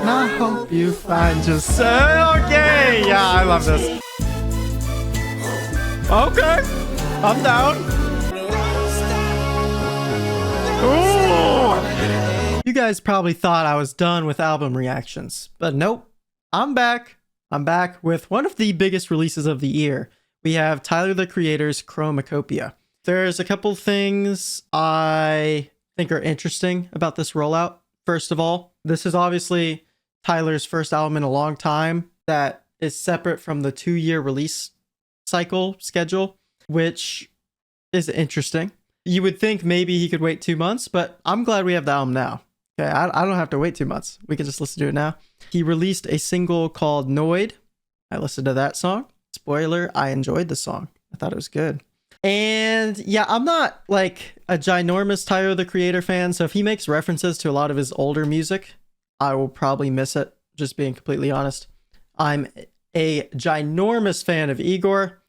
and I hope you find yourself. Okay, yeah, I love this. Okay, I'm down. Ooh. You guys probably thought I was done with album reactions, but nope. I'm back. I'm back with one of the biggest releases of the year. We have Tyler, the Creator's Chromakopia. There's a couple things I think are interesting about this rollout. First of all, this is obviously Tyler's first album in a long time that is separate from the 2-year release cycle schedule, which is interesting. You would think maybe he could wait 2 months, but I'm glad we have the album now. Okay, I don't have to wait 2 months. We can just listen to it now. He released a single called Noid. I listened to that song. Spoiler, I enjoyed the song. I thought it was good. And yeah, I'm not like a ginormous Tyler, the Creator fan, so if he makes references to a lot of his older music, I will probably miss it, just being completely honest. I'm a ginormous fan of Igor.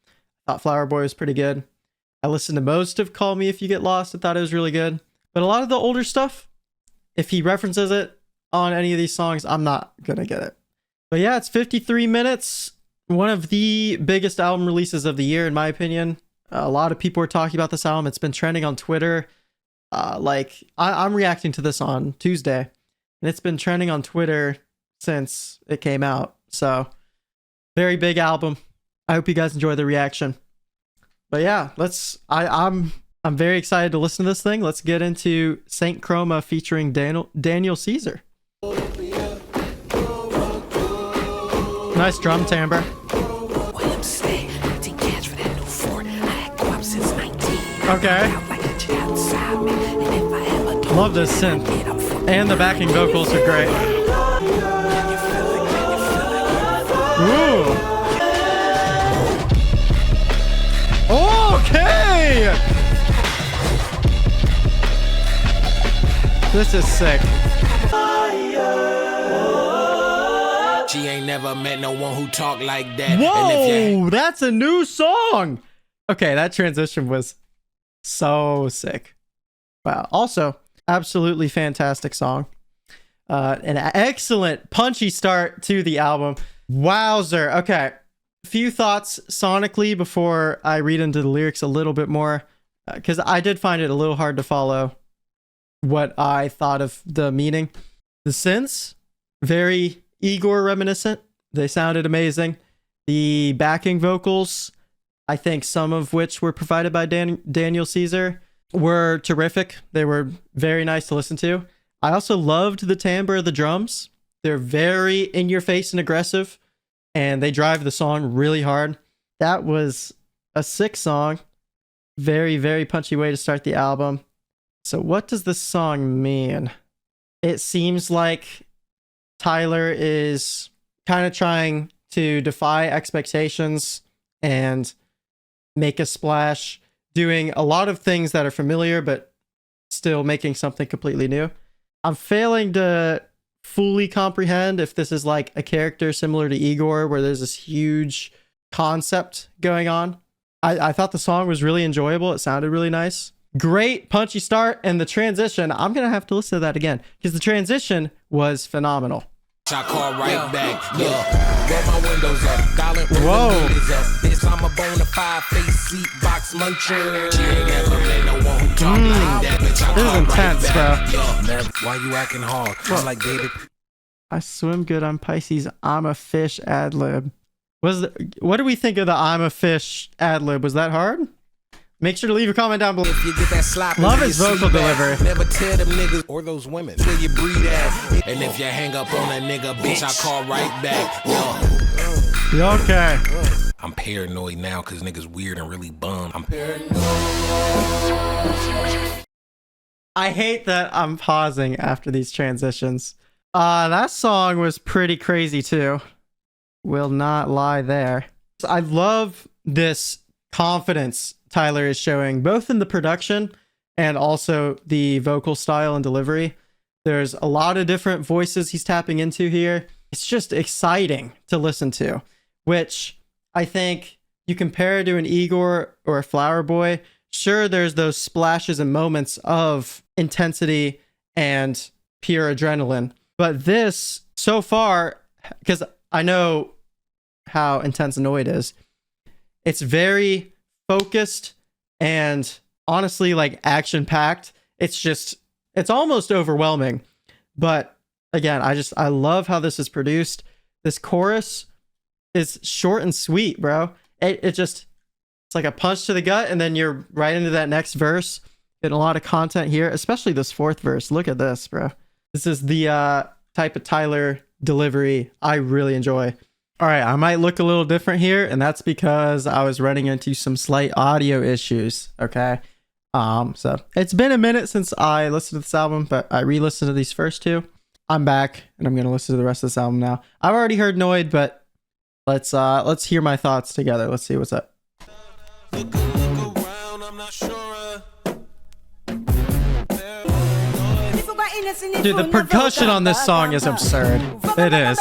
Thought Flower Boy was pretty good. I listened to most of Call Me If You Get Lost. I thought it was really good. But a lot of the older stuff, if he references it on any of these songs, I'm not gonna get it. But yeah, it's 53 minutes. One of the biggest album releases of the year, in my opinion. A lot of people are talking about this album. It's been trending on Twitter. I'm reacting to this on Tuesday, and it's been trending on Twitter since it came out. So, very big album. I hope you guys enjoy the reaction. But yeah, I'm very excited to listen to this thing. Let's get into Saint Chroma featuring Daniel Caesar. Nice drum timbre. Okay. Love this synth. And the backing vocals are great. Ooh. Okay. This is sick. She ain't never met no one who talk like that. Whoa, that's a new song. Okay, that transition was so sick. Wow. Also, absolutely fantastic song. An excellent punchy start to the album. Wowzer. Okay. A few thoughts sonically before I read into the lyrics a little bit more, because I did find it a little hard to follow what I thought of the meaning. The synths, very Igor reminiscent. They sounded amazing. The backing vocals, I think some of which were provided by Daniel Caesar, were terrific. They were very nice to listen to. I also loved the timbre of the drums. They're very in your face and aggressive, and they drive the song really hard. That was a sick song. Very, very punchy way to start the album. So what does this song mean? It seems like Tyler is kind of trying to defy expectations and make a splash, doing a lot of things that are familiar, but still making something completely new. I'm failing to fully comprehend if this is like a character similar to Igor, where there's this huge concept going on. I thought the song was really enjoyable. It sounded really nice. Great punchy start, and the transition, I'm going to have to listen to that again, because the transition was phenomenal. I call right back. Roll my windows up. Whoa. This I'm a bona fide face seat box muncher. She ain't ever met no one who talk like that. Bitch, I This is call intense, right back. bro. Man, why you acting hard? I'm like David. I swim good on Pisces. I'm a fish ad lib. What do we think of the I'm a fish ad lib? Was that hard? Make sure to leave a comment down below. If you get that slop, Love his vocal delivery. Never tell them niggas or those women where you breed at. And if you hang up on a nigga, bitch, I call right back. You okay? I'm paranoid now because niggas weird and really bummed. I'm paranoid. I hate that I'm pausing after these transitions. That song was pretty crazy too. Will not lie there. I love this confidence Tyler is showing, both in the production and also the vocal style and delivery. There's a lot of different voices he's tapping into here. It's just exciting to listen to, which I think you compare to an Igor or a Flower Boy. Sure, there's those splashes and moments of intensity and pure adrenaline, but this so far, because I know how intense Noid is, it's very focused and honestly like action packed. It's almost overwhelming. But again, I love how this is produced. This chorus is short and sweet, bro. It's like a punch to the gut, and then you're right into that next verse. Getting a lot of content here, especially this fourth verse. Look at this, bro. This is the type of Tyler delivery I really enjoy. All right, I might look a little different here, and that's because I was running into some slight audio issues, okay? So it's been a minute since I listened to this album, but I re-listened to these first two. I'm back, and I'm gonna listen to the rest of this album now. I've already heard Noid, but let's hear my thoughts together. Let's see what's up. Look around, I'm not sure. Dude, the percussion on this song is absurd. It is.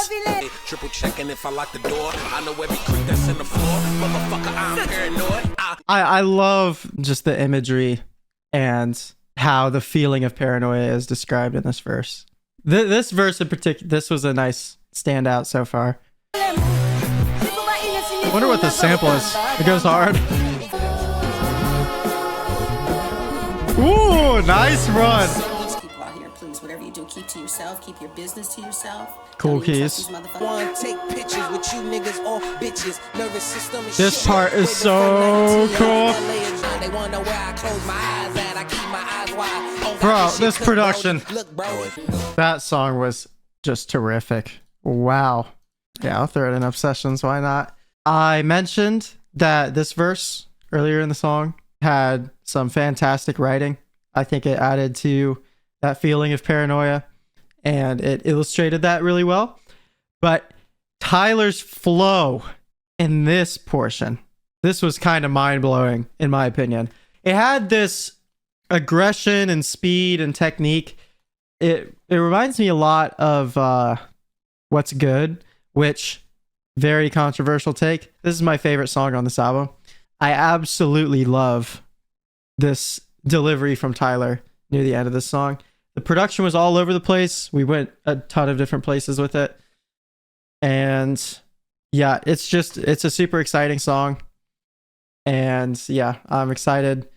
Triple checking if I lock the door. I know every creek that's in the floor. Motherfucker, I'm paranoid. I love just the imagery and how the feeling of paranoia is described in this verse. This verse in particular, this was a nice standout so far. I wonder what the sample is. It goes hard. Ooh, nice run. People out here, please, whatever you do, keep to yourself. Keep your business to yourself. Cool Don't even keys. trust these motherfuckers. One, take pictures with you niggas or bitches. Nervous system is This shit. part is Wait so before cool. 19, they wonder where I close my eyes at. I keep my eyes wide. Oh, Bro, God, this shit, production. Look, bro. That song was just terrific. Wow. Yeah, I'll throw it in Obsessions. Why not? I mentioned that this verse earlier in the song had some fantastic writing. I think it added to that feeling of paranoia, and it illustrated that really well. But Tyler's flow in this portion, this was kind of mind-blowing in my opinion. It had this aggression and speed and technique. It reminds me a lot of What's Good, which very controversial take. This is my favorite song on this album. I absolutely love this delivery from Tyler near the end of this song. The production was all over the place. We went a ton of different places with it. And yeah, it's a super exciting song. And yeah, I'm excited.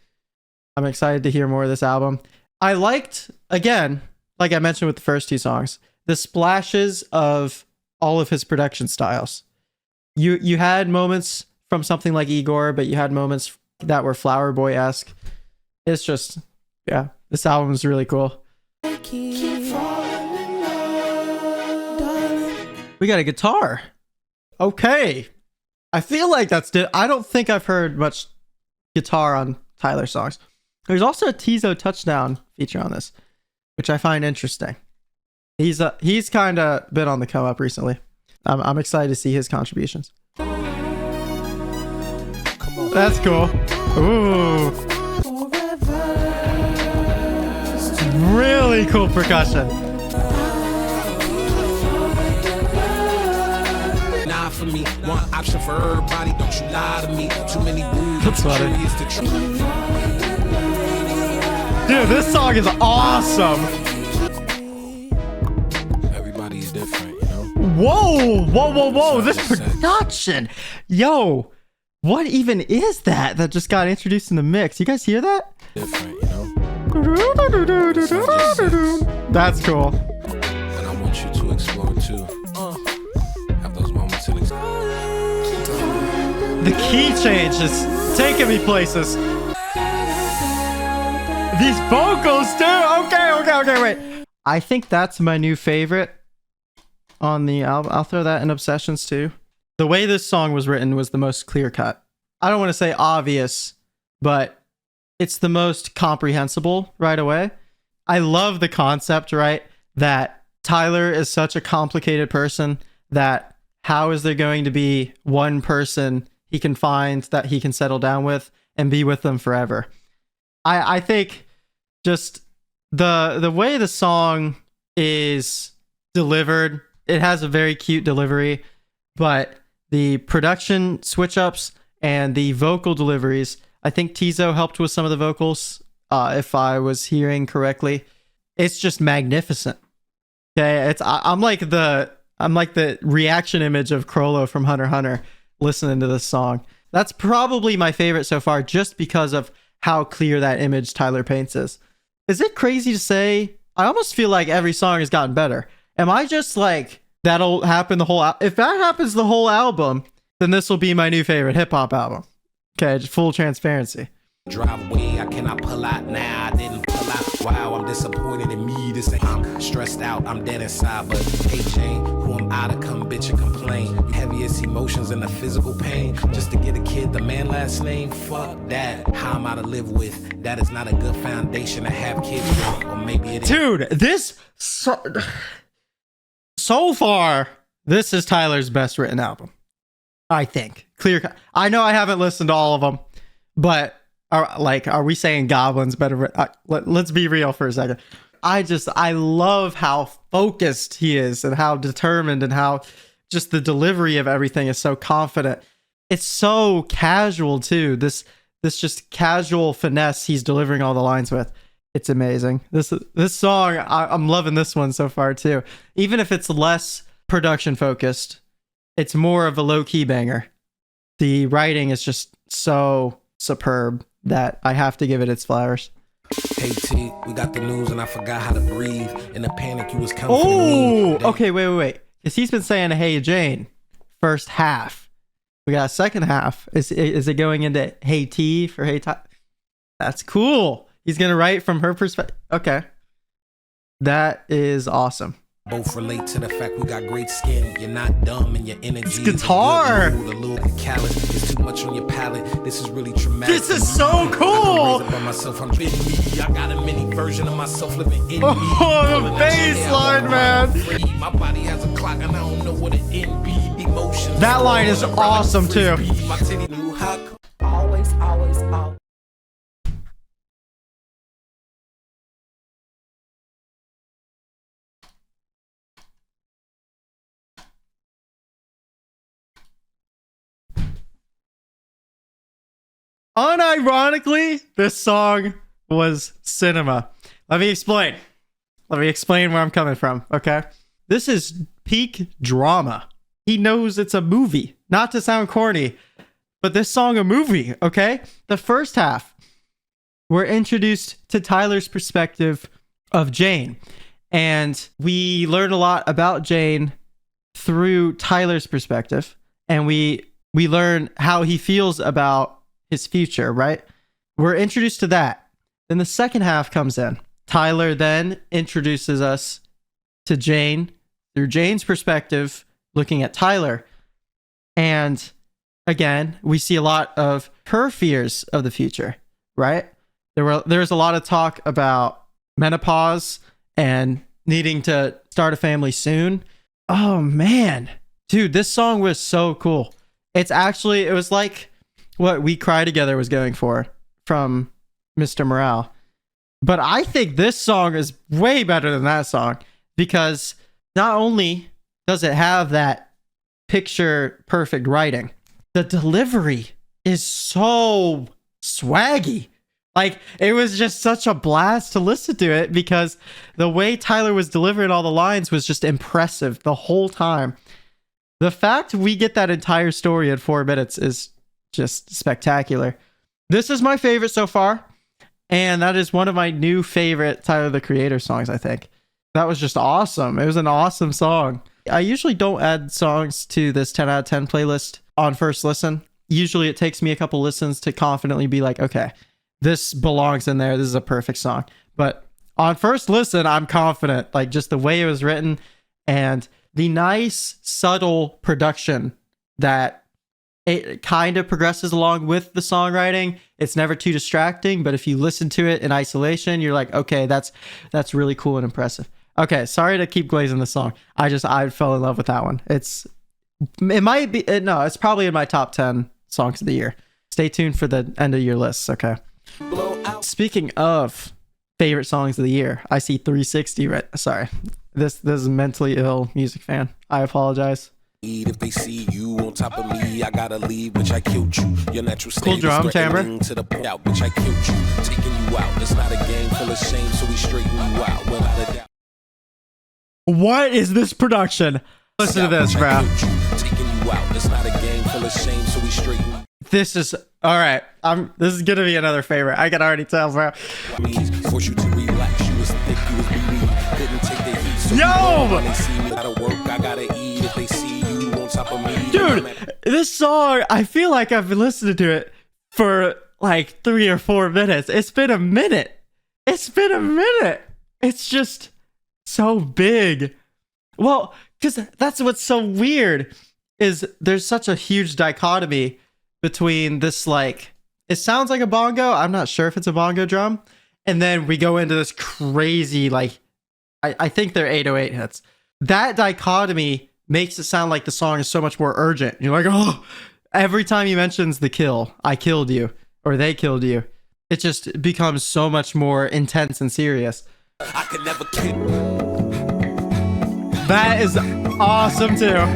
I'm excited to hear more of this album. I liked, again, like I mentioned with the first two songs, the splashes of all of his production styles. You had moments from something like Igor, but you had moments that were Flower Boy-esque. It's just, yeah, this album is really cool. We got a guitar. Okay. I feel like I don't think I've heard much guitar on Tyler songs. There's also a Tizo touchdown feature on this, which I find interesting. He's kind of been on the come up recently. I'm excited to see his contributions. That's cool. Ooh. Really cool percussion. Nah, for me, one option for everybody. Don't you lie to me. Too many rules. That's funny. Curious to Dude, this song is awesome. Everybody's different, you know. Whoa. This production. Yo, what even is that just got introduced in the mix? You guys hear that? Different, you know. That's cool. And I want you to explore too. Have those moments and The key change is taking me places. These vocals, dude. Okay, wait. I think that's my new favorite on the album. I'll throw that in Obsessions too. The way this song was written was the most clear cut. I don't want to say obvious, but it's the most comprehensible right away. I love the concept, right? That Tyler is such a complicated person that how is there going to be one person he can find that he can settle down with and be with them forever? I think just the way the song is delivered, it has a very cute delivery, but the production switch ups and the vocal deliveries, I think Tizo helped with some of the vocals, if I was hearing correctly. It's just magnificent. Okay, I'm like the reaction image of Chroma from Hunter x Hunter listening to this song. That's probably my favorite so far, just because of how clear that image Tyler paints is. Is it crazy to say? I almost feel like every song has gotten better. Am I just like, that'll happen the whole if that happens the whole album, then this will be my new favorite hip hop album. Okay, just full transparency. Drive away, I cannot pull out now. I didn't pull out. Wow, I'm disappointed in me. This ain't. I'm stressed out. I'm dead inside. But hey, Jane, who am I to come bitch and complain? Heaviest emotions and the physical pain. Just to get a kid the man last name. Fuck that. How am I to live with? That is not a good foundation to have kids with. Or maybe it is. Dude, this so far, this is Tyler's best written album. I think. Clear. I know I haven't listened to all of them, but are we saying Goblin's better? Let's be real for a second. I love how focused he is and how determined and how just the delivery of everything is so confident. It's so casual too. This just casual finesse he's delivering all the lines with. It's amazing. This song, I'm loving this one so far too. Even if it's less production focused, it's more of a low key banger. The writing is just so superb that I have to give it its flowers. Hey T, we got the news and I forgot how to breathe. In the panic you was coming. Oh, okay, wait. Because he's been saying "Hey Jane" first half. We got a second half. Is it going into "Hey T" for "Hey Ty"? That's cool. He's gonna write from her perspective. Okay, that is awesome. Both relate to the fact we got great skin. You're not dumb and your energy. It's guitar. A little callous. It's too much on your palate. This is really traumatic. This is so cool. I got a mini version of myself living in me. Oh, the bass line, man. My body has a clock and I don't know what it be. Emotions. That line is awesome too. Always. Unironically, this song was cinema. Let me explain where I'm coming from, okay? This is peak drama. He knows it's a movie. Not to sound corny, but this song a movie, okay? The first half, we're introduced to Tyler's perspective of Jane. And we learn a lot about Jane through Tyler's perspective. And we learn how he feels about his future, right? We're introduced to that. Then the second half comes in. Tyler then introduces us to Jane through Jane's perspective, looking at Tyler. And again, we see a lot of her fears of the future, right? There's a lot of talk about menopause and needing to start a family soon. Oh man, dude, this song was so cool. It was like what We Cry Together was going for from Mr. Morale. But I think this song is way better than that song, because not only does it have that picture perfect writing, the delivery is so swaggy. Like, it was just such a blast to listen to it, because the way Tyler was delivering all the lines was just impressive the whole time. The fact we get that entire story in 4 minutes is just spectacular. This is my favorite so far, and that is one of my new favorite Tyler the Creator songs, I think. That was just awesome. It was an awesome song. I usually don't add songs to this 10 out of 10 playlist on first listen. Usually it takes me a couple listens to confidently be like, okay, this belongs in there. This is a perfect song. But on first listen, I'm confident. Like, just the way it was written and the nice, subtle production that it kind of progresses along with the songwriting. It's never too distracting, but if you listen to it in isolation, you're like, okay, that's really cool and impressive. Okay, sorry to keep glazing the song. I fell in love with that one. It's probably in my top 10 songs of the year. Stay tuned for the end of your lists, okay? Speaking of favorite songs of the year, I see 360 sorry. This is a mentally ill music fan. I apologize. If they see you on top of me, I gotta leave, which I killed you. Your natural state cool drum timbre to the point out, which I killed you. Taking you out, it's not a game full of shame, so we straighten you out. Without a doubt. What is this production? Listen to this, bro. This is all right. This is gonna be another favorite. I can already tell, bro. Yo! Dude, this song, I feel like I've been listening to it for like 3 or 4 minutes. It's been a minute. It's been a minute. It's just so big. Well, because that's what's so weird is there's such a huge dichotomy between this, like, it sounds like a bongo. I'm not sure if it's a bongo drum. And then we go into this crazy, like, I think they're 808 hits. That dichotomy makes it sound like the song is so much more urgent. You're like, oh, every time he mentions the kill, I killed you, or they killed you, it just becomes so much more intense and serious. I could never kill. That is awesome too.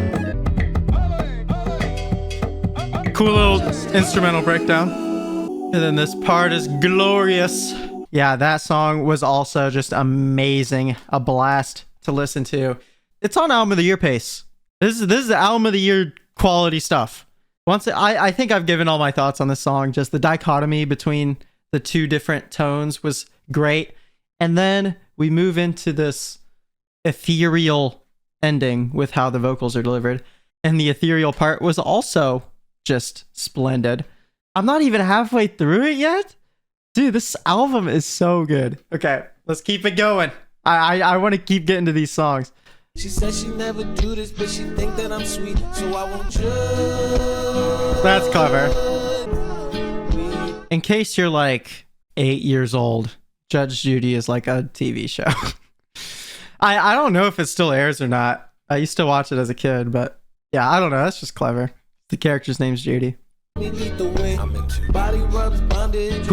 Cool little instrumental breakdown. And then this part is glorious. Yeah, that song was also just amazing. A blast to listen to. It's on album of the year pace. This is the album of the year quality stuff. I think I've given all my thoughts on this song. Just the dichotomy between the two different tones was great. And then we move into this ethereal ending with how the vocals are delivered. And the ethereal part was also just splendid. I'm not even halfway through it yet. Dude, this album is so good. Okay, let's keep it going. I want to keep getting to these songs. She says she never do this, but she think that I'm sweet, so I won't judge. That's clever. In case you're like 8 years old, Judge Judy is like a TV show. I don't know if it still airs or not. I used to watch it as a kid, but yeah, I don't know. That's just clever. The character's name's Judy. Cool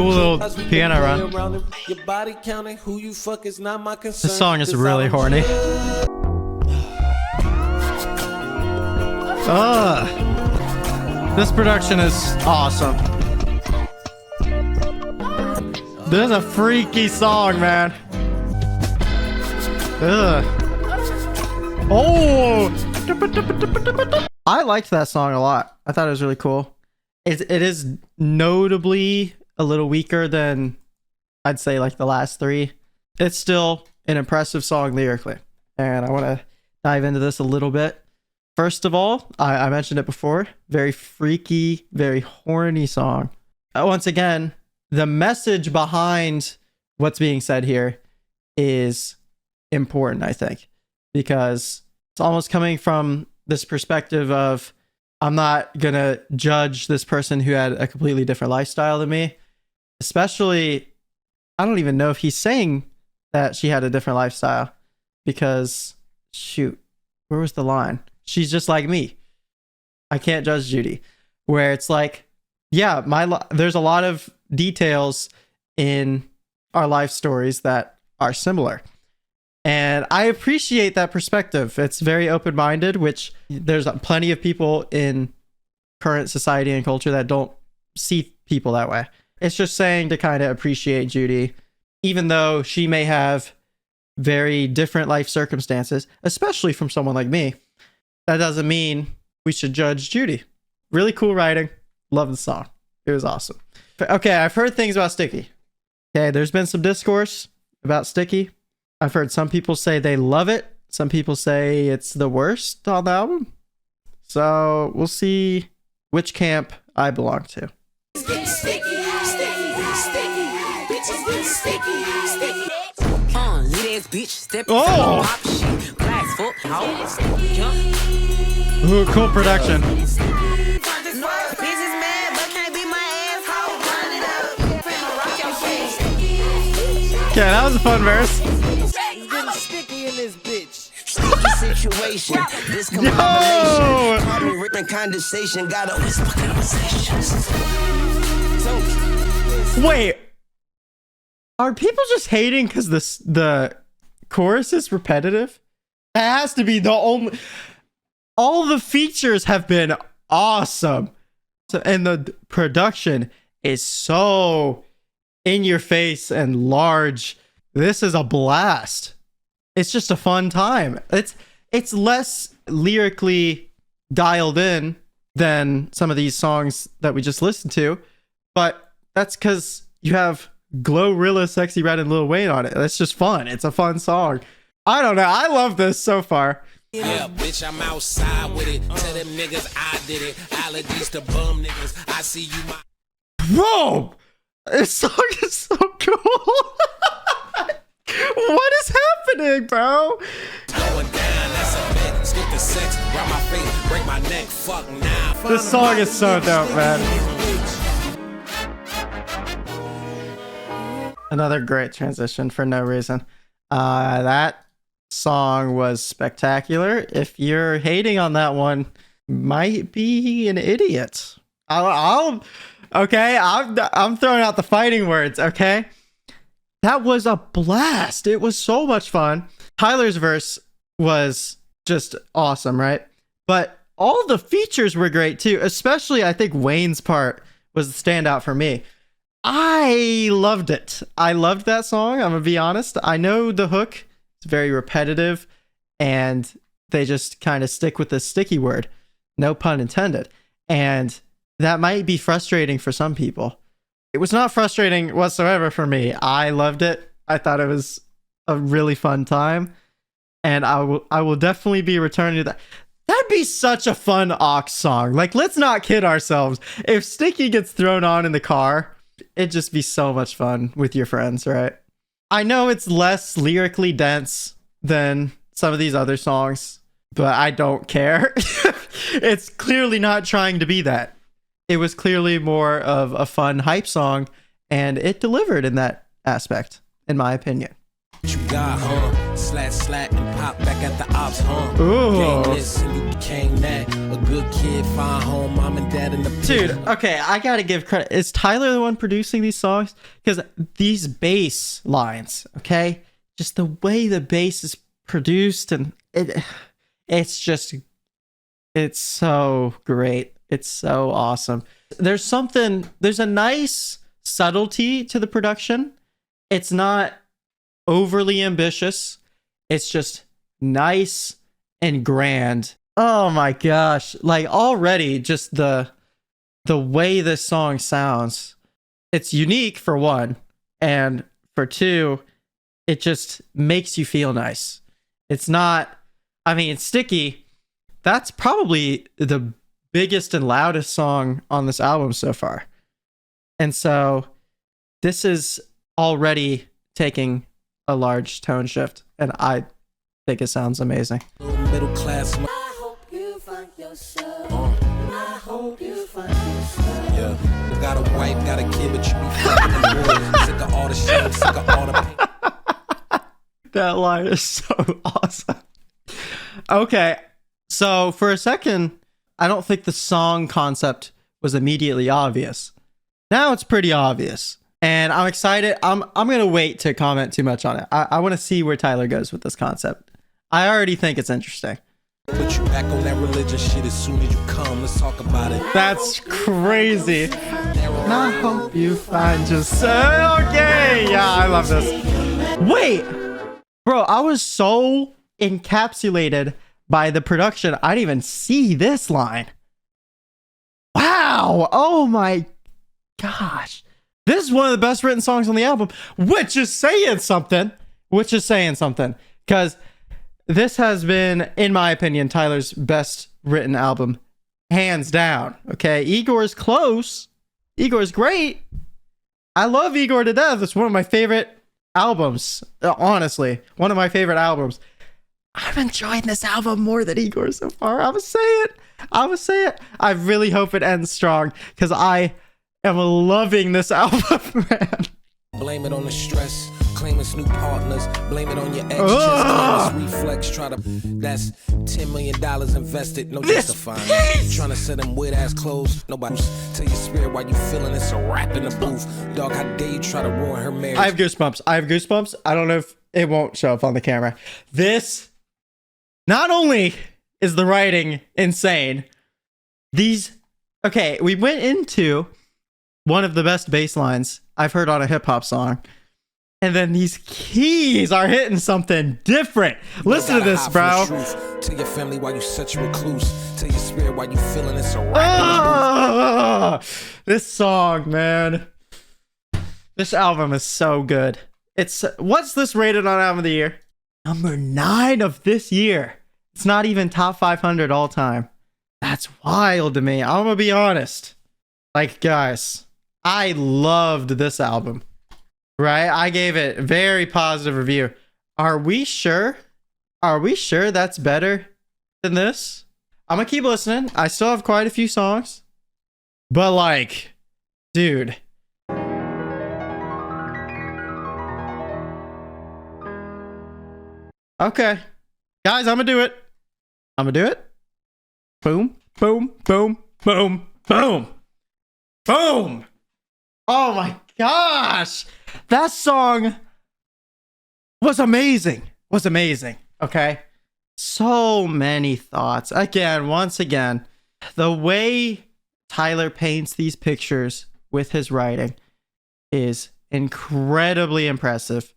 little piano run. This song is really horny. This production is awesome. This is a freaky song, man. Oh! I liked that song a lot. I thought it was really cool. It is notably a little weaker than I'd say like the last 3. It's still an impressive song lyrically. And I want to dive into this a little bit. First of all, I mentioned it before. Very freaky, very horny song. Once again, the message behind what's being said here is important, I think. Because it's almost coming from this perspective of, I'm not going to judge this person who had a completely different lifestyle than me. Especially, I don't even know if he's saying that she had a different lifestyle. Because, shoot, where was the line? She's just like me. I can't judge Judy. Where it's like, yeah, there's a lot of details in our life stories that are similar. And I appreciate that perspective. It's very open-minded, which there's plenty of people in current society and culture that don't see people that way. It's just saying to kind of appreciate Judy, even though she may have very different life circumstances, especially from someone like me. That doesn't mean we should judge Judy. Really cool writing. Love the song. It was awesome. Okay, I've heard things about Sticky. Okay, there's been some discourse about Sticky. I've heard some people say they love it. Some people say it's the worst on the album. So we'll see which camp I belong to. Oh! Ooh, cool production. Okay, that was a fun verse. Situation. This condensation got a whisper conversations. Wait, are people just hating because the chorus is repetitive? That has to be the only. All the features have been awesome, and the production is so in your face and large. This is a blast. it's just a fun time. It's less lyrically dialed in than some of these songs that we just listened to, but that's because you have Glorilla, Sexy Red, and Lil Wayne on it. That's just fun. It's a fun song. I don't know. I love this so far. Yeah, bitch, I'm outside with it. Tell them niggas I did it. Allergies to bum niggas. I see you, my. Whoa! This song is so cool. What is happening, bro? Going down, that's a bet. Skip the sex, grab my face, break my neck. Fuck now. This song is so dope, man. Another great transition for no reason. That song was spectacular. If you're hating on that one, might be an idiot. Okay, I'm throwing out the fighting words, okay? That was a blast. It was so much fun. Tyler's verse was just awesome, right? But all the features were great too, especially I think Wayne's part was the standout for me. I loved it. I loved that song, I'm gonna be honest. I know the hook is very repetitive and they just kind of stick with the sticky word. No pun intended. And that might be frustrating for some people. It was not frustrating whatsoever for me. I loved it. I thought it was a really fun time. And I will definitely be returning to that. That'd be such a fun aux song. Like, let's not kid ourselves. If Sticky gets thrown on in the car, it'd just be so much fun with your friends, right? I know it's less lyrically dense than some of these other songs, but I don't care. It's clearly not trying to be that. It was clearly more of a fun hype song, and it delivered in that aspect, in my opinion. You got, slat and pop back at the ops, Ooh. Gain this and you became that. A good kid, find home, mom and dad in the Dude, okay, I gotta give credit. Is Tyler the one producing these songs? Because these bass lines, okay, just the way the bass is produced, and it's so great. It's so awesome. There's a nice subtlety to the production. It's not overly ambitious. It's just nice and grand. Oh my gosh. Like, already just the way this song sounds, it's unique for one, and for two, it just makes you feel nice. It's not, I mean, it's Sticky. That's probably the biggest and loudest song on this album so far. And so this is already taking a large tone shift, and I think it sounds amazing. middle class. I hope you find yourself. I hope you find yourself. Yeah, you got a wife, got a kid, but you be fucking the boys. Sick of all the shit, sick of all the. That line is so awesome. Okay, so for a second, I don't think the song concept was immediately obvious. Now it's pretty obvious. And I'm excited. I'm going to wait to comment too much on it. I want to see where Tyler goes with this concept. I already think it's interesting. Put you back on that religion shit as soon as you come. Let's talk about it. That's crazy. And I hope you find yourself. Okay. Yeah, I love this. Wait. Bro, I was so encapsulated by the production. I didn't even see this line. Wow. Oh my gosh. This is one of the best written songs on the album, which is saying something. Because this has been, in my opinion, Tyler's best written album, hands down. Okay, Igor's close. Igor's great. I love Igor to death. It's one of my favorite albums. Honestly, one of my favorite albums. I'm enjoying this album more than Igor so far. I would say it. I really hope it ends strong, because I am loving this album, man. Blame it on the stress, claim it's new partners. Blame it on your ex, just claim it's reflex. Try to, that's $10 million invested, no justifying it. Trying to sell them weird ass clothes, nobody. Tell your spirit why you feeling it's a rap in the booth. Dog, how dare you try to ruin her marriage? I have goosebumps. I don't know if it won't show up on the camera. This, not only is the writing insane, okay, we went into one of the best bass lines I've heard on a hip hop song. And then these keys are hitting something different. Listen to this, bro. Tell your family why you such a recluse. Tell your spirit why you feeling it's a This song, man. This album is so good. What's this rated on album of the year? Number 9 of this year. It's not even top 500 all time. That's wild to me. I'm gonna be honest. Like, guys, I loved this album. Right? I gave it a very positive review. Are we sure? Are we sure that's better than this? I'm gonna keep listening. I still have quite a few songs. But like, dude. Okay. Guys, I'm gonna do it. I'm gonna do it. Boom, boom, boom, boom, boom. Boom. Oh my gosh. That song was amazing. Was amazing. Okay. So many thoughts. Once again, the way Tyler paints these pictures with his writing is incredibly impressive.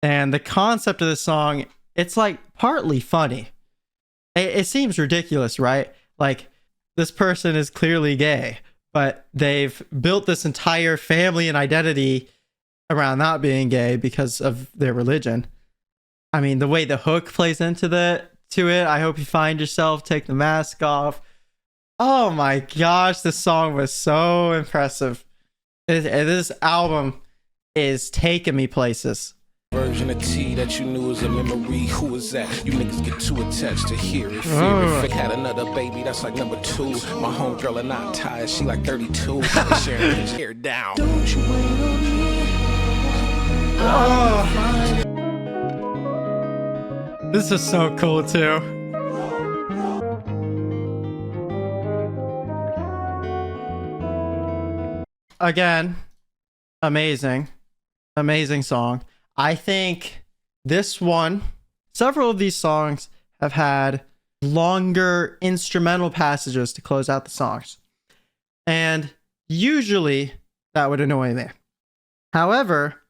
And the concept of the song, it's like partly funny. It seems ridiculous, right? Like, this person is clearly gay, but they've built this entire family and identity around not being gay because of their religion. I mean, the way the hook plays into it, I hope you find yourself, take the mask off. Oh my gosh, this song was so impressive. This album is taking me places. Version of T that you knew was a memory. Who was that? You niggas get too attached to hear it. Fear it. Had another baby, that's like number 2. My homegirl and not tired, she like 32. Sharing his hair down. Don't you wait on me. This is so cool too. Again, amazing song. I think this one, several of these songs have had longer instrumental passages to close out the songs. And usually that would annoy me. However,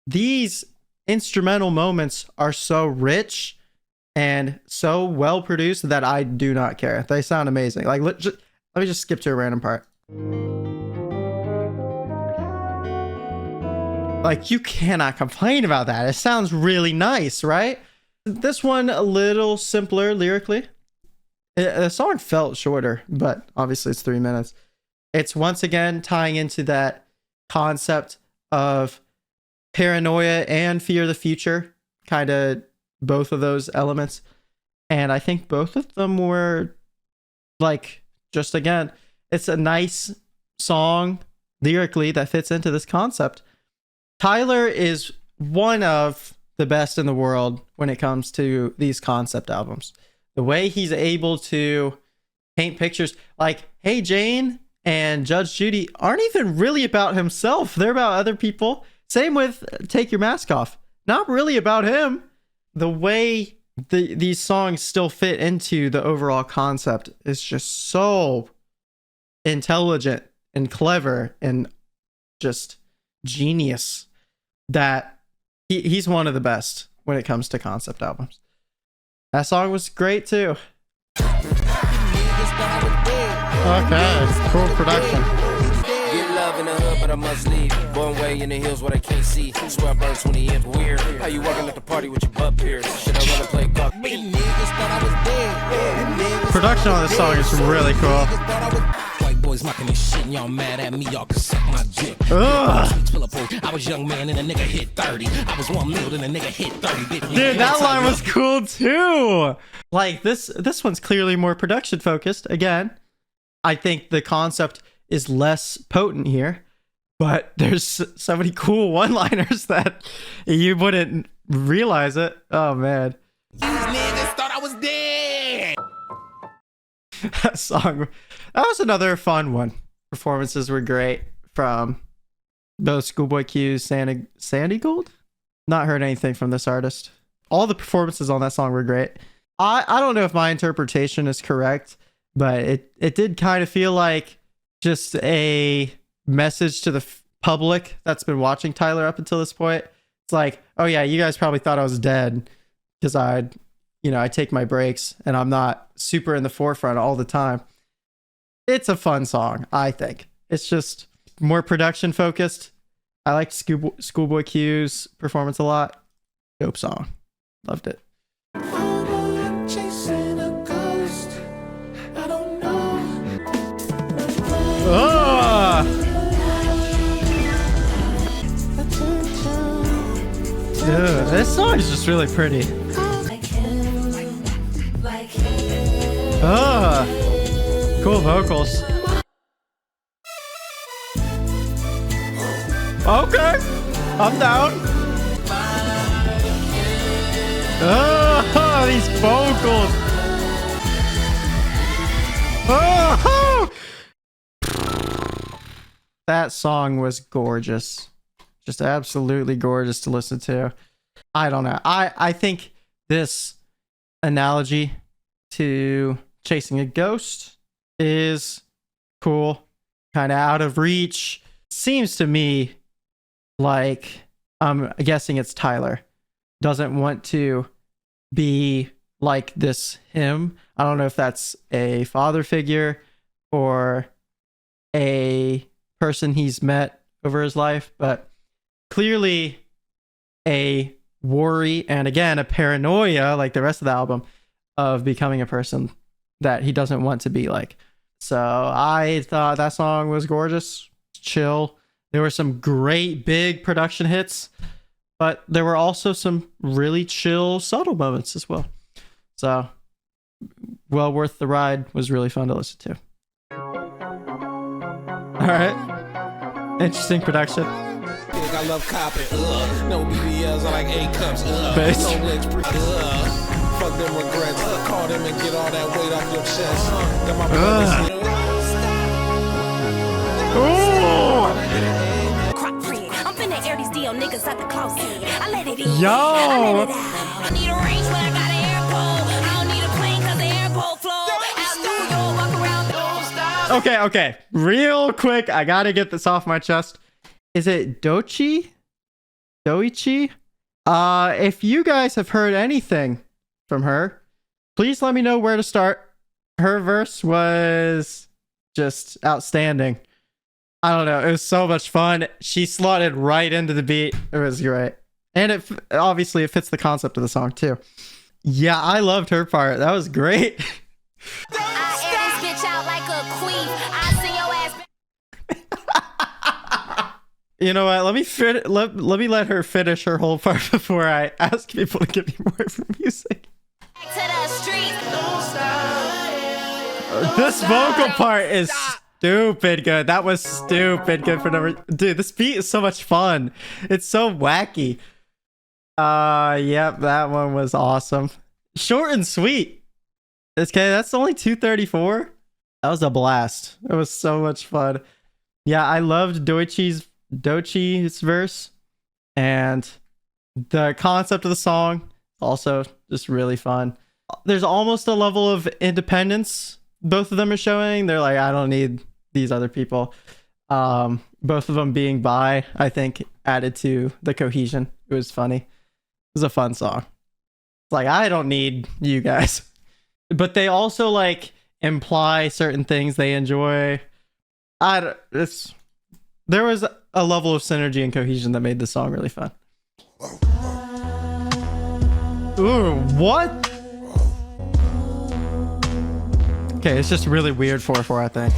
these instrumental moments are so rich and so well produced that I do not care. They sound amazing. Like, let me just skip to a random part. Like, you cannot complain about that. It sounds really nice, right? This one a little simpler lyrically. The song felt shorter, but obviously it's 3 minutes. It's once again tying into that concept of paranoia and fear of the future, kind of both of those elements. And I think both of them were like, just again, it's a nice song lyrically that fits into this concept. Tyler is one of the best in the world when it comes to these concept albums. The way he's able to paint pictures like, Hey Jane and Judge Judy aren't even really about himself. They're about other people. Same with Take Your Mask Off. Not really about him. The way these songs still fit into the overall concept is just so intelligent and clever and just genius that he's one of the best when it comes to concept albums. That song was great too. Okay, cool production. Get love in the hood, but I must leave. Born way in the hills where they can't see. Swear I burned 20 years weird. How you working at the party with your butt pierced? Should I run and play golf? Production on this song is really cool. White boys mocking this shit and y'all mad at me, y'all can suck my dick. I was young man and a nigga hit 30. I was 1 mil and a nigga hit 30. Dude, that line was cool too. Like, this one's clearly more production focused. Again, I think the concept is less potent here, but there's so many cool one-liners that you wouldn't realize it. Oh man. These niggas thought I was dead. That song, that was another fun one. Performances were great from both Schoolboy Q's Sandy Gold. Not heard anything from this artist. All the performances on that song were great. I don't know if my interpretation is correct, but it did kind of feel like just a message to the public that's been watching Tyler up until this point. It's like, oh yeah, you guys probably thought I was dead because I take my breaks and I'm not super in the forefront all the time. It's a fun song, I think. It's just more production focused. I liked Schoolboy Q's performance a lot. Dope song. Loved it. Chasing a ghost. I don't know. Oh! Dude, this song is just really pretty. Oh, cool vocals. Okay, I'm down. Oh, these vocals. Oh, that song was gorgeous. Just absolutely gorgeous to listen to. I don't know. I think this analogy to chasing a ghost is cool. Kind of out of reach. Seems to me like, I'm guessing it's Tyler, doesn't want to be like this him. I don't know if that's a father figure or a person he's met over his life, but clearly a worry and again a paranoia, like the rest of the album, of becoming a person that he doesn't want to be like. So I thought that song was gorgeous, chill. There were some great big production hits, but there were also some really chill, subtle moments as well. So, well worth the ride. Was really fun to listen to. All right. Interesting production. I love copping. No BBLs, I like A cups. Bass. No legs, fuck them regrets. Call them and get all that weight off your chest. Then my brothers, I'm finna air these deal niggas out the closet. I let it in. Yo! I let it out. I need a range when I got an airport. I don't need a plane cause the airport flow. Out New York, walk around, don't stop. Okay. Real quick, I gotta get this off my chest. Is it Doichi? If you guys have heard anything from her, please let me know where to start. Her verse was just outstanding. I don't know. It was so much fun. She slotted right into the beat. It was great. And it obviously it fits the concept of the song too. Yeah, I loved her part. That was great. I air this bitch out like a queen. I send your ass. You know what? Let me let her finish her whole part before I ask people to give me more of her music. Back to the streets. Don't stop. This vocal part is stupid good. That was stupid good for number. Dude, this beat is so much fun. It's so wacky. Yep, that one was awesome. Short and sweet. Okay, that's only 234. That was a blast. It was so much fun. Yeah, I loved Doichi's verse, and the concept of the song also just really fun. There's almost a level of independence both of them are showing. They're like, I don't need these other people. Both of them being bi, I think, added to the cohesion. It was funny. It was a fun song. It's like, I don't need you guys. But they also like imply certain things they enjoy. There was a level of synergy and cohesion that made the song really fun. Ooh, what? Okay, it's just really weird 4/4, I think.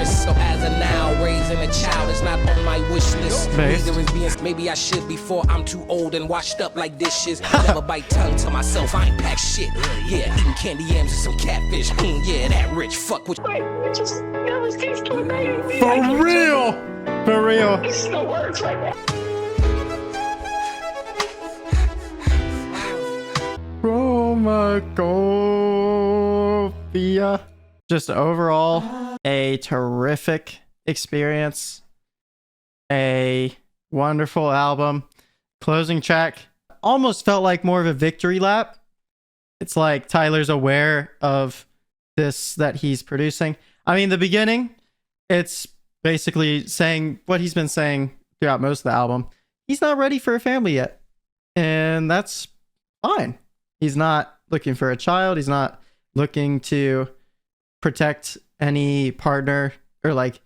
So as of now, raising a child is not on my wish list. Based. Neither is being, maybe I should before I'm too old and washed up like dishes. Never bite tongue to myself, I ain't pack shit. Yeah, eating candy yams and some catfish. Yeah, that rich fuck with. For real! For real. It's no words right now. Chromakopia. Just overall, a terrific experience. A wonderful album. Closing track almost felt like more of a victory lap. It's like Tyler's aware of this that he's producing. I mean, the beginning, it's basically saying what he's been saying throughout most of the album. He's not ready for a family yet. And that's fine. He's not looking for a child. He's not looking to protect any partner or like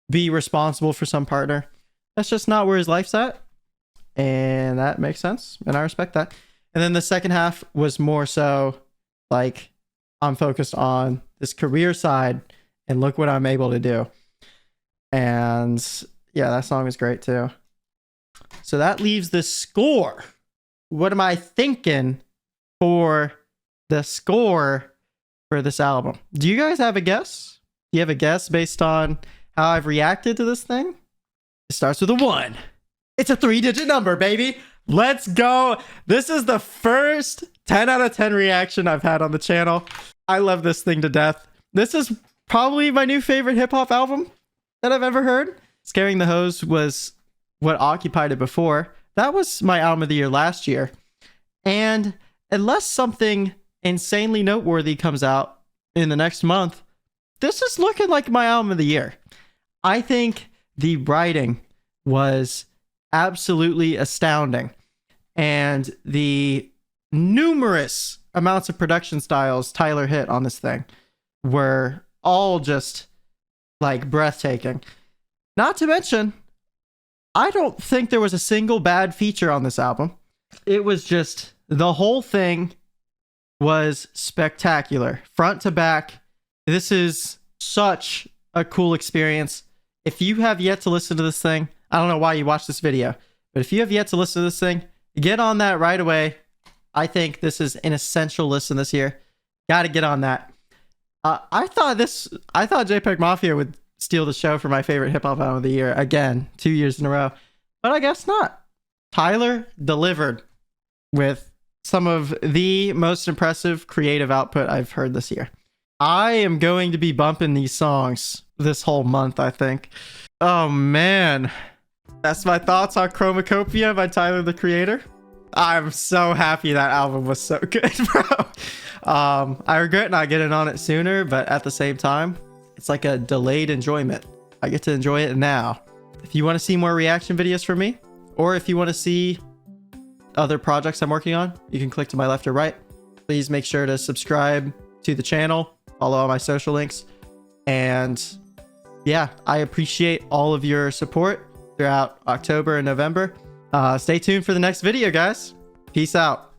be responsible for some partner. That's just not where his life's at. And that makes sense. And I respect that. And then the second half was more so like, I'm focused on this career side and look what I'm able to do. And yeah, that song is great too. So that leaves the score. What am I thinking for the score for this album? Do you guys have a guess? Do you have a guess based on how I've reacted to this thing? It starts with a 1. It's a 3-digit number, baby. Let's go. This is the first 10 out of 10 reaction I've had on the channel. I love this thing to death. This is probably my new favorite hip hop album that I've ever heard. Scaring the Hose was what occupied it before. That was my album of the year last year. And unless something insanely noteworthy comes out in the next month, this is looking like my album of the year. I think the writing was absolutely astounding. And the numerous amounts of production styles Tyler hit on this thing were all just like breathtaking. Not to mention, I don't think there was a single bad feature on this album. It was just, the whole thing was spectacular. Front to back. This is such a cool experience. If you have yet to listen to this thing, I don't know why you watched this video, but if you have yet to listen to this thing, get on that right away. I think this is an essential listen this year. Got to get on that. I thought JPEG Mafia would steal the show for my favorite hip hop album of the year again, 2 years in a row, but I guess not. Tyler delivered with some of the most impressive creative output I've heard this year. I am going to be bumping these songs this whole month, I think. Oh man. That's my thoughts on Chromakopia by Tyler, the Creator. I'm so happy that album was so good, bro. I regret not getting on it sooner, but at the same time, it's like a delayed enjoyment. I get to enjoy it now. If you want to see more reaction videos from me, or if you want to see other projects I'm working on, you can click to my left or right. Please make sure to subscribe to the channel, follow all my social links, and yeah, I appreciate all of your support throughout October and November. Stay tuned for the next video, guys. Peace out.